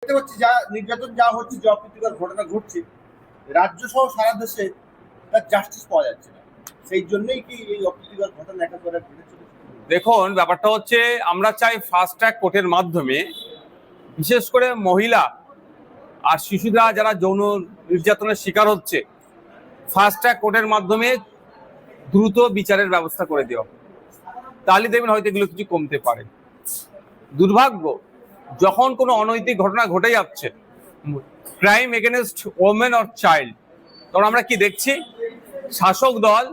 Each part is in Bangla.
দেখতে পাচ্ছি যা নির্যাতন যা হচ্ছে, যে অপ্রীতিকর ঘটনা ঘটছে রাজ্য সহ সারা দেশে, তার জাস্টিস পাওয়া যাচ্ছে না। সেই জন্যই কি এই অপ্রীতিকর ঘটনা একেবারে ঘটেছে? দেখুন, ব্যাপারটা হচ্ছে আমরা চাই ফাস্ট ট্র্যাক কোর্টের মাধ্যমে বিশেষ করে মহিলা আর শিশুরা যারা যৌন নির্যাতনের শিকার হচ্ছে, ফাস্ট ট্র্যাক কোর্টের মাধ্যমে দ্রুত বিচারের ব্যবস্থা করে দেওয়া। তাহলে দেখবেন হয়তো এগুলো কিছু কমতে পারে। দুর্ভাগ্য, যখন কোনো অনৈতিক ঘটনা ঘটে যাচ্ছে, crime against women or child, তখন আমরা কি দেখছি? শাসক দল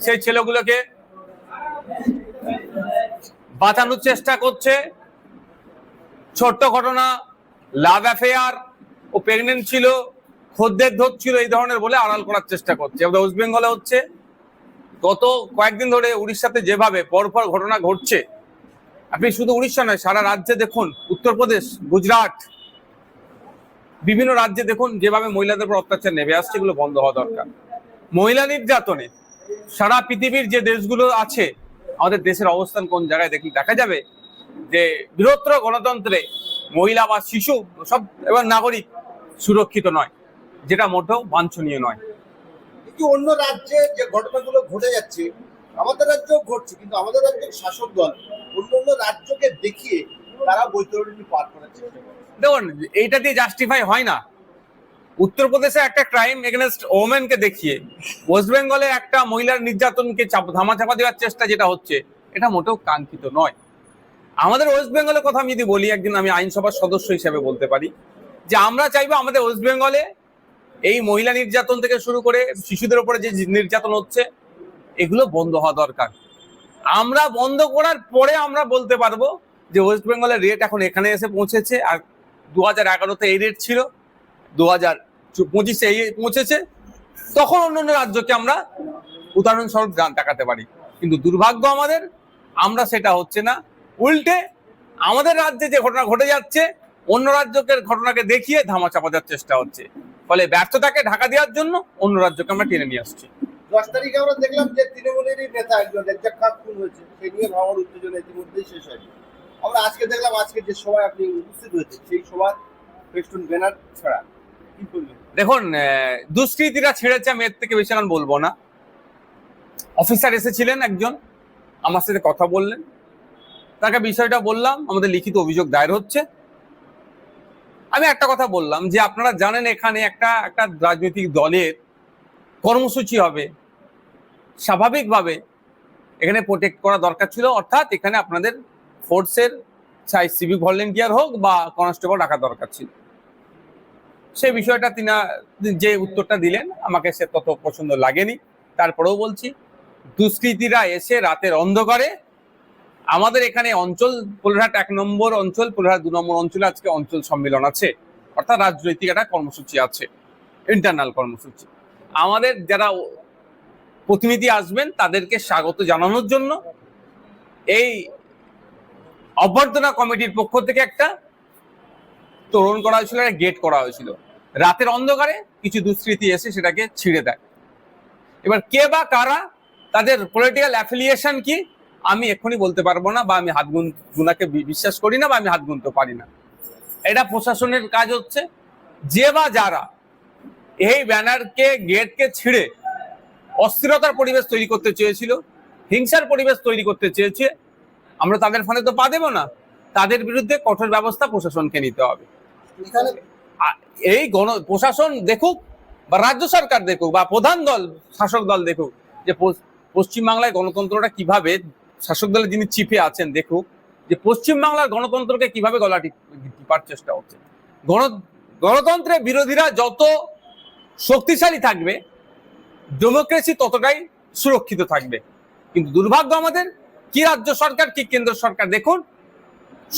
সেই ছেলেগুলোকে বাঁচানোর চেষ্টা করছে। ছোট্ট ঘটনা, লাভ অ্যাফেয়ার, ও প্রেগনেন্ট ছিল, খদ্দের ধরছিল, এই ধরনের বলে আড়াল করার চেষ্টা করছে। আমাদের ওয়েস্ট বেঙ্গলে হচ্ছে, গত কয়েকদিন ধরে উড়িষ্যাতে যেভাবে পরপর ঘটনা ঘটছে, আপনি শুধু উড়িষ্যা নয়, সারা রাজ্যে দেখুন, উত্তরপ্রদেশ, গুজরাট, বিভিন্ন রাজ্যে দেখুন যেভাবে মহিলাদের উপর অত্যাচার নেমে আসছে। এগুলো বন্ধ হওয়া দরকার। মহিলা নির্যাতনে সারা পৃথিবীর যে দেশগুলো আছে, আমাদের দেশের অবস্থান কোন জায়গায় দেখি দেখা যাবে যে বৃহত্তর গণতন্ত্রে মহিলা বা শিশু সব এবং নাগরিক সুরক্ষিত নয়, যেটা মোটেও বাঞ্ছনীয় নয়। কিন্তু অন্য রাজ্যে যে ঘটনাগুলো ঘটে যাচ্ছে আমাদের রাজ্যেও ঘটছে, কিন্তু আমাদের রাজ্যের শাসক দল অন্য অন্য রাজ্যকে দেখিয়ে তারা বৈতরণী পার করার চেষ্টা করে। দেখুন, এইটা দিয়ে জাস্টিফাই হয় না। উত্তরপ্রদেশে একটা ক্রাইম এগেনস্ট ওমেনকে দেখিয়ে ওয়েস্ট বেঙ্গলে একটা মহিলার নির্যাতনকে ধামাচাপা দেওয়ার চেষ্টা যেটা হচ্ছে, এটা মোটেও কাঙ্ক্ষিত নয়। আমাদের ওয়েস্ট বেঙ্গলের কথা আমি যদি বলি, একদিন আমি আইনসভার সদস্য হিসেবে বলতে পারি যে আমরা চাইবো আমাদের ওয়েস্ট বেঙ্গলে এই মহিলা নির্যাতন থেকে শুরু করে শিশুদের উপরে যে নির্যাতন হচ্ছে, এগুলো বন্ধ হওয়া দরকার। আমরা বন্ধ করার পরে আমরা বলতে পারবো যে ওয়েস্ট বেঙ্গলের রেট এখন এখানে এসে পৌঁছেছে, আর 2011-তে এই রেট ছিল, 2025-এ এই পৌঁছেছে, তখন অন্যান্য রাজ্যকে আমরা উদাহরণস্বরূপ দেখাতে পারি। কিন্তু দুর্ভাগ্য আমাদের, আমরা সেটা হচ্ছে না। উল্টে আমাদের রাজ্যে যে ঘটনা ঘটে যাচ্ছে, অন্য রাজ্যকে ঘটনাকে দেখিয়ে ধামাচাপা দেওয়ার চেষ্টা হচ্ছে। ফলে ব্যর্থতাকে ঢাকা দেওয়ার জন্য অন্য রাজ্যকে আমরা টেনে নিয়ে আসছি। 10 তারিখে আমরা দেখলাম যে তৃণমূলেরই নেতা একজন রেজ্জাক খান খুন হয়েছে, সেই নিয়ে ভাবার উত্তেজনা ইতিমধ্যেই শেষ হয়নি। আমরা আজকে দেখলাম, আজকে যে সভায় আপনি উপস্থিত হয়েছে, সেই সভার ফেস্টুন ব্যানার ছাড়া কি করলেন? দেখুন, দুষ্কৃতীরা ছেড়েছে, আমি এর থেকে বেশি এখন বলবো না। অফিসার এসেছিলেন একজন, আমার সাথে কথা বললেন, তাকে বিষয়টা বললাম, আমাদের লিখিত অভিযোগ দায়ের হচ্ছে। আমি একটা কথা বললাম যে আপনারা জানেন এখানে একটা রাজনৈতিক দলের কর্মসূচি হবে, স্বাভাবিকভাবে এখানে প্রোটেক্ট করা দরকার ছিল, অর্থাৎ এখানে আপনাদের ফোর্সের চাই সিভিক ভলেন্টিয়ার হোক বা কনস্টেবল রাখা দরকার ছিল। সেই বিষয়টা তিনি যে উত্তরটা দিলেন আমাকে সে তত পছন্দ লাগেনি। তারপরেও বলছি, দুষ্কৃতীরা এসে রাতের অন্ধকারে আমাদের এখানে অঞ্চল, পোলরহাট 1 নম্বর অঞ্চল, পোলরহাট 2 নম্বর অঞ্চলে আজকে অঞ্চল সম্মেলন আছে, অর্থাৎ রাজনৈতিক একটা কর্মসূচি আছে, ইন্টারনাল কর্মসূচি। আমাদের যারা প্রতিনিধি আসবেন তাদেরকে স্বাগত জানানোর জন্য এই অভ্যর্থনা কমিটির পক্ষ থেকে একটা তোরণ করা হয়েছিল, একটা গেট করা হয়েছিল। রাতের অন্ধকারে কিছু দুষ্কৃতী এসে সেটাকে ছিঁড়ে দেয়। এবার কে বা কারা, তাদের পলিটিক্যাল অ্যাফিলিয়েশন কি, আমি এক্ষুনি বলতে পারবো না, বা আমি হাত গুনাকে বিশ্বাস করি না, বা আমি হাত গুনতে পারি না। এটা প্রশাসনের কাজ হচ্ছে। যে বা যারা এই ব্যানারকে, গেটকে ছিঁড়ে অস্থিরতার পরিবেশ তৈরি করতে চেয়েছিল, হিংসার পরিবেশ তৈরি করতে চেয়েছে, আমরা তাদের ফলে তো পা দেবো না। তাদের বিরুদ্ধে কঠোর ব্যবস্থা প্রশাসনকে নিতে হবে। এই প্রশাসন দেখুক, বা রাজ্য সরকার দেখুক, বা প্রধান দল, শাসক দল দেখুক যে পশ্চিমবাংলায় গণতন্ত্রটা কিভাবে, শাসক দলের যিনি চিফে আছেন দেখুক যে পশ্চিমবাংলার গণতন্ত্রকে কিভাবে গলা টিপার চেষ্টা হচ্ছে। গণতন্ত্রের বিরোধীরা যত শক্তিশালী থাকবে, ডেমোক্রেসি ততটাই সুরক্ষিত থাকবে। কিন্তু দুর্ভাগ্য আমাদের, কি রাজ্য সরকার কি কেন্দ্র সরকার দেখুন,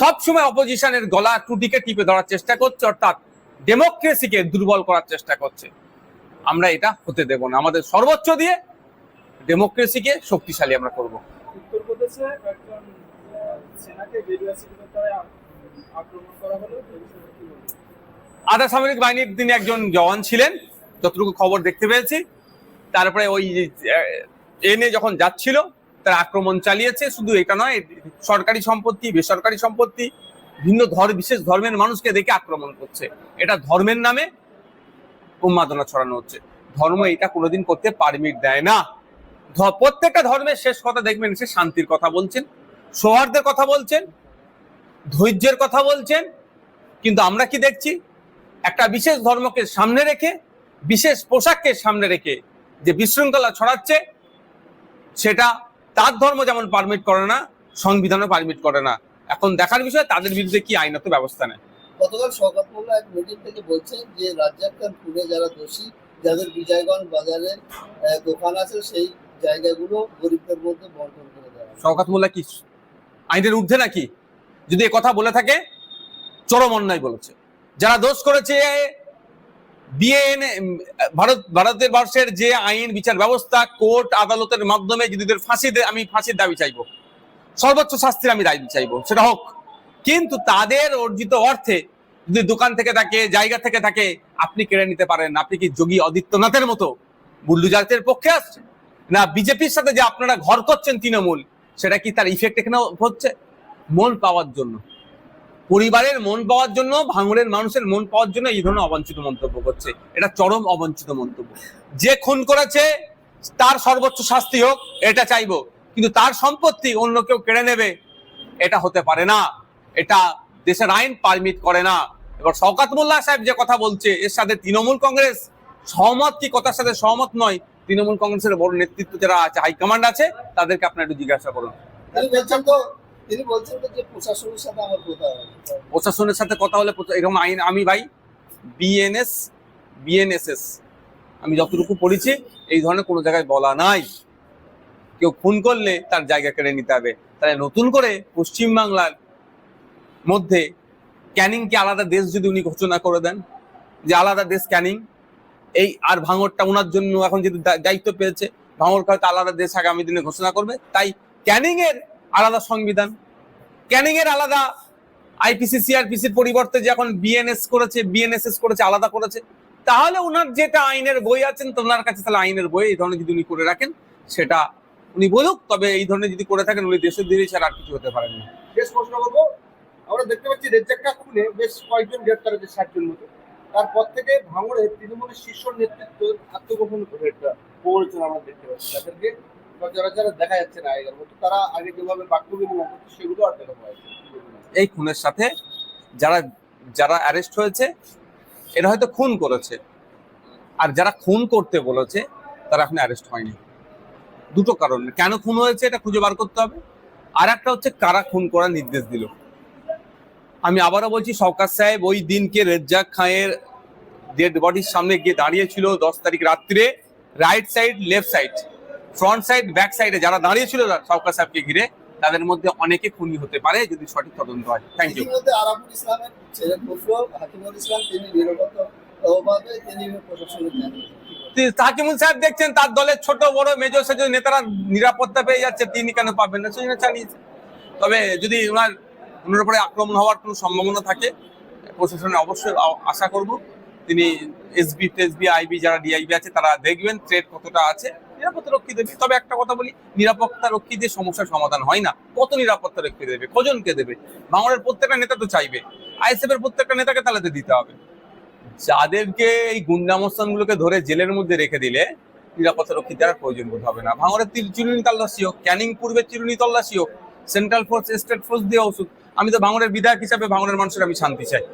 সবসময় অপোজিশনের গলা ত্রুটিকে টিপে ধরার চেষ্টা করছে, অর্থাৎ ডেমোক্রেসিকে দুর্বল করার চেষ্টা করছে। আমরা এটা হতে দেব না। আমাদের সর্বোচ্চ দিয়ে ডেমোক্রেসিকে শক্তিশালী আমরা করব। উত্তরপ্রদেশে একজন সেনাকে আক্রমণ করা হলো, আধা সামরিক বাহিনীর তিনি একজন জওয়ান ছিলেন, যতটুকু খবর দেখতে পেয়েছি। তারপরে ওই এনে যখন যাচ্ছিল তার আক্রমণ চালিয়েছে। শুধু এটা নয়, সরকারি সম্পত্তি, বেসরকারি সম্পত্তি, বিশেষ ধর্মের মানুষকে দেখে আক্রমণ করছে। এটা ধর্মের নামে উন্মাদনা ছড়ানো হচ্ছে। ধর্ম এটা কোনোদিন করতে পারমিট দেয় না। প্রত্যেকটা ধর্মের শেষ কথা দেখবেন সে শান্তির কথা বলছেন, সৌহার্দ্যের কথা বলছেন, ধৈর্যের কথা বলছেন। কিন্তু আমরা কি দেখছি, একটা বিশেষ ধর্মকে সামনে রেখে, বিশেষ পোশাককে সামনে রেখে যে বিশৃঙ্খলা ছড়াচ্ছে, সেটা তার ধর্ম যেমন পারমিট করে না, সংবিধানও পারমিট করে না। এখন দেখার বিষয় তাদের বিরুদ্ধে কি আইনত ব্যবস্থা নেয়। গতকাল শওকত মোল্লা এক মিটিং থেকে বলছেন যে রাজ্জাক খান খুনে যারা দোষী, যাদের বিজয়গঞ্জ বাজারে দোকান আছে, সেই জায়গাগুলো গরিবদের মধ্যে বন্টন করে দেওয়া। শওকত মোল্লা কি আইনের ঊর্ধ্বে নাকি? যদি এ কথা বলে থাকে চরম অন্যায় বলেছে। যারা দোষ করেছে, ভারতের বর্ষের যে আইন বিচার ব্যবস্থা, কোর্ট আদালতের মাধ্যমে যদি আমি ফাঁসির দাবি চাইবো, সর্বোচ্চ শাস্তির আমি দাবি চাইবো, সেটা হোক। কিন্তু তাদের অর্জিত অর্থে যদি দোকান থেকে থাকে, জায়গা থেকে থাকে, আপনি কেড়ে নিতে পারেন। আপনি কি যোগী আদিত্যনাথের মতো বুল্ডুজারদের পক্ষে আসছেন না? বিজেপির সাথে যে আপনারা ঘর করছেন তৃণমূল, সেটা কি তার ইফেক্ট এখানে হচ্ছে? মন পাওয়ার জন্য, পরিবারের মন পাওয়ার জন্য, ভাঙড়ের মানুষের মন পাওয়ার জন্য এই ধরনের অবাঞ্ছিত মন্তব্য করছে। এটা চরম অবাঞ্ছিত মন্তব্য। যে খুন করেছে তার সর্বোচ্চ শাস্তি হোক, এটা চাইবো। কিন্তু তার সম্পত্তি অন্য কেউ কেড়ে নেবে, এটা হতে পারে না। এটা দেশের আইন পারমিট করে না। এবার শওকত মোল্লা সাহেব যে কথা বলছে, এর সাথে তৃণমূল কংগ্রেস সহমত কি কথার সাথে সহমত নয়? তৃণমূল কংগ্রেসের বড় নেতৃত্ব যারা আছে, হাইকমান্ড আছে, তাদেরকে আপনার একটু জিজ্ঞাসা করুন। তিনি বলছেন তো যে প্রশাসনের সাথে আমার কথা হবে। প্রশাসনের সাথে কথা হলে এরকম আইন, আমি ভাই বিএনএসএস আমি যতটুকু পড়েছি, এই ধরনের কোনো জায়গায় বলা নাই কেউ খুন করলে তার জায়গা কেড়ে নিতে হবে। তাহলে নতুন করে পশ্চিমবাংলার মধ্যে ক্যানিংকে আলাদা দেশ যদি উনি ঘোষণা করে দেন, যে আলাদা দেশ ক্যানিং, এই আর ভাঙড়টা ওনার জন্য এখন যদি দায়িত্ব পেয়েছে, ভাঙড়কে হয়তো আলাদা দেশ আগামী দিনে ঘোষণা করবে। তাই ক্যানিং এর আলাদা সংবিধান, ক্যানিং এর আলাদা আইপিসি সিআরপিসির পরিবর্তে যে এখন বিএনএসএস করেছে, আলাদা করেছে। তাহলে ওনার যেটা আইনের বই আছেন, তো ওনার কাছে তাহলে আইনের বই এই ধরনের যদি উনি করে রাখেন, সেটা উনি বলুক। তবে এই ধরনের যদি করে থাকেন, উনি দেশের দিকে ছাড়া আর কিছু হতে পারেন না। শেষ প্রশ্ন করবো, আমরা দেখতে পাচ্ছি রেজ্জাক খুনে বেশ কয়েকজন গ্রেপ্তার হয়েছে, 60 জন মতো। তারপর থেকে ভাঙড়ে তৃণমূলের শীর্ষ নেতৃত্ব আত্মগোপন করে একটা প্রবঞ্চনা আমরা দেখতে পাচ্ছি। তাদেরকে সচরাচর দেখা যাচ্ছে না আগের মতো। তারা আগে যেভাবে বাক্য বিনিময় করছে, সেগুলো আর দেখা পাওয়া যাচ্ছে। এই খুনের সাথে যারা অ্যারেস্ট হয়েছে, এরা হয়তো খুন করেছে, আর যারা খুন করতে বলেছে তারা এখন অ্যারেস্ট হয়নি। দুটো কারণ, কেন খুন হয়েছে এটা খুঁজে বার করতে হবে। আর একটা হচ্ছে কারা খুন করার নির্দেশ দিল। আমি আবারও বলছি, শওকত সাহেব ওই দিনকে রেজ্জাক খানের ডেড বডির সামনে গিয়ে দাঁড়িয়েছিল 10 তারিখ রাত্রে। Right side, left side, front side, back সাইডে যারা দাঁড়িয়েছিল শওকত সাহেবকে ঘিরে, তাদের মধ্যে অনেকে খুনি হতে পারে যদি সঠিক তদন্ত হয়। Thank you. আরাফুল ইসলামের ছেলে ফজলুল হাকিমুল ইসলাম, তিনি নিরপেক্ষভাবে তিনি প্রশাসনের হাকিমুল সাহেব দেখছেন তার দলের ছোট বড় মেজর সেজর নেতারা নিরাপত্তা পেয়ে যাচ্ছে, তিনি কেন পাবেন না? সেজন্য চালিয়েছে। তবে যদি ওনার উপরে আক্রমণ হওয়ার কোনো সম্ভাবনা থাকে, প্রশাসনে অবশ্যই আশা করব তিনি এসবি আইবি যারা ডিআইবি আছে তারা দেখবেন থ্রেট কতটা আছে, নিরাপত্তা রক্ষী দেবে। তবে একটা কথা বলি, নিরাপত্তা রক্ষী দিয়ে সমস্যার সমাধান হয় না। কত নিরাপত্তা রক্ষী দেবে, কজনকে দেবে? ভাঙড়ের প্রত্যেকটা নেতা তো চাইবে, আইএসএফ এর প্রত্যেকটা নেতাকে তাহলে দিতে হবে। যাদেরকে এই গুন্ডামস্তানগুলোকে ধরে জেলের মধ্যে রেখে দিলে নিরাপত্তা রক্ষী দেওয়ার প্রয়োজন বোধ হবে না। ভাঙড়ের চিরুনি তল্লাশি হোক, ক্যানিং পূর্বে চিরুনি তল্লাশি হোক, সেন্ট্রাল ফোর্স, স্টেট ফোর্স দিয়ে ওষুধ। আমি তো ভাঙড়ের বিধায়ক হিসাবে ভাঙড়ের মানুষের আমি শান্তি চাই।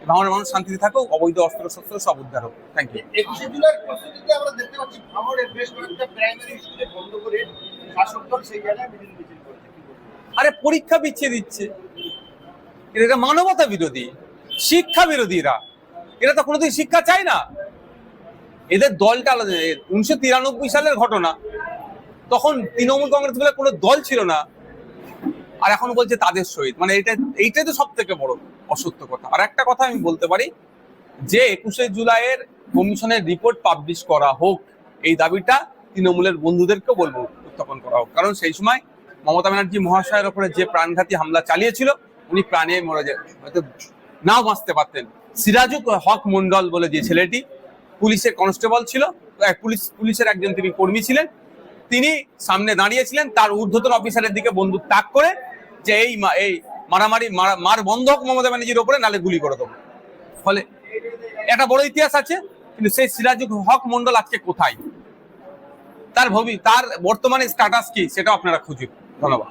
ভাঙড়ের মানুষ শান্তিতে থাকুক, অবৈধ অস্ত্র শস্ত্র সব উদ্ধার হোক। Thank you. 21শে জুলাই প্রস্তুতিতে আমরা দেখতে পাচ্ছি ভাঙড়ের বেশ কয়েকটা প্রাইমারি স্কুলে বন্ধ করে শাসক দল সেই জায়গায় মিছিল করছে। আরে পরীক্ষা পিছিয়ে দিচ্ছে, এটা মানবতা বিরোধী, শিক্ষা বিরোধীরা। এরা তো কোনোদিন শিক্ষা চায় না। এদের দলটা আলাদা। 1993 সালের ঘটনা, তখন তৃণমূল কংগ্রেস বলে কোনো দল ছিল না, আর এখন বলছে তাদের সহিত। মানে এইটাই তো সব থেকে বড় অসত্য কথা। আর একটা কথা আমি বলতে পারি যে 21শে জুলাইয়ের কমিশনের রিপোর্ট পাবলিশ করা হোক, এই দাবিটা তৃণমূলের বন্ধুদেরকেও বলবো উত্থাপন করা হোক। কারণ সেই সময় মমতা ব্যানার্জি মহাশয়ের ওপরে যে প্রাণঘাতী হামলা চালিয়েছিল, উনি প্রাণে মরে যায়, হয়তো নাও বাঁচতে পারতেন। সিরাজুল হক মন্ডল বলে যে ছেলেটি পুলিশের কনস্টেবল ছিল, পুলিশের একজন তিনি কর্মী ছিলেন, তিনি সামনে দাঁড়িয়েছিলেন, তার ঊর্ধ্বতন অফিসারের দিকে বন্দুক তাক করে যে এই মারামারি মার বন্ধ হোক মমতা ব্যানার্জির ওপরে, নালে গুলি করে দেবো। ফলে একটা বড় ইতিহাস আছে, কিন্তু সেই সিরাজুল হক মন্ডল আজকে কোথায়, তার বর্তমানে স্ট্যাটাস কি, সেটাও আপনারা খুঁজুন। ধন্যবাদ।